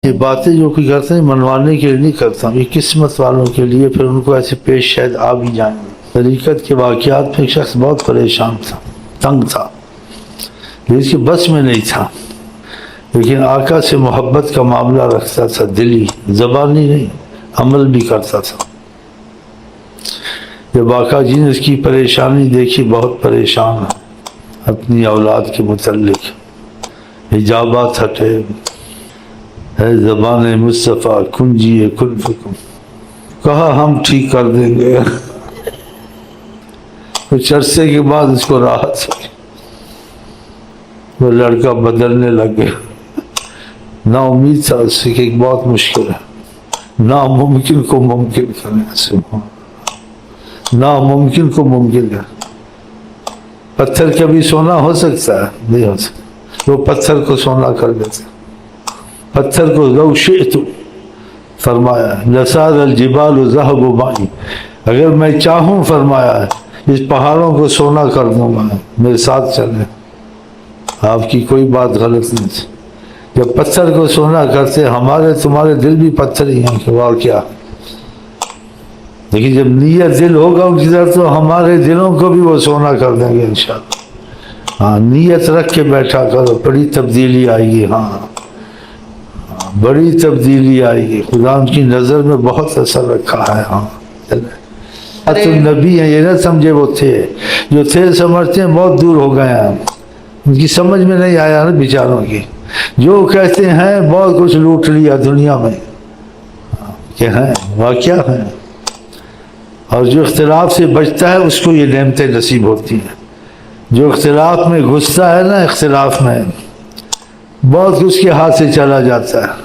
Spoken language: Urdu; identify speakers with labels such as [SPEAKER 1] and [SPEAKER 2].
[SPEAKER 1] یہ باتیں جو کوئی کرتے ہیں منوانے کے لیے نہیں کرتا ہوں، یہ قسمت والوں کے لیے، پھر ان کو ایسے پیش شاید آ بھی جائیں گے۔ طریقت کے واقعات میں ایک شخص بہت پریشان تھا، تنگ تھا، لیکن اس کے بس میں نہیں تھا، لیکن آقا سے محبت کا معاملہ رکھتا تھا، دلی زبانی نہیں، عمل بھی کرتا تھا۔ جب آقا جی نے اس کی پریشانی دیکھی، بہت پریشان ہے اپنی اولاد کے متعلق، حجابات ہٹے، ہے زبان مصطفیٰ کنجیے کن فکم، کہا ہم ٹھیک کر دیں گے۔ کچھ عرصے کے بعد اس کو راحت ہوئی، وہ لڑکا بدلنے لگ گیا۔ نا امید تھا اس سے کہ ایک بہت مشکل ہے، ناممکن کو ممکن کرنے سے، ناممکن کو ممکن کر۔ پتھر کبھی سونا ہو سکتا ہے؟ نہیں ہو سکتا، وہ پتھر کو سونا کر دیتے۔ پتھر کو لو شئت فرمایا لصار الجبال ذهب معي، اگر میں چاہوں فرمایا اس پہاڑوں کو سونا کر دوں گا، میرے ساتھ چلیں۔ آپ کی کوئی بات غلط نہیں تھی، جب پتھر کو سونا کرتے، ہمارے تمہارے دل بھی پتھر ہی ہیں کہ اور کیا، لیکن جب نیت دل ہوگا ان کی طرف تو ہمارے دلوں کو بھی وہ سونا کر دیں گے انشاءاللہ۔ ہاں نیت رکھ کے بیٹھا کرو، بڑی تبدیلی آئے گی۔ ہاں بڑی تبدیلی آئے گی، خدا ان کی نظر میں بہت اثر رکھا ہے۔ ہاں تم نبی ہیں، یہ نہ سمجھے وہ تھے، جو تھے سمجھتے ہیں بہت دور ہو گئے ہیں، ان کی سمجھ میں نہیں آیا نا بیچاروں کی، جو کہتے ہیں بہت کچھ لوٹ لیا دنیا میں، کہ ہیں واقعہ ہیں، اور جو اختلاف سے بچتا ہے اس کو یہ نعمتیں نصیب ہوتی ہیں۔ جو اختلاف میں گھستا ہے نا، اختلاف میں بہت کچھ کے ہاتھ سے چلا جاتا ہے۔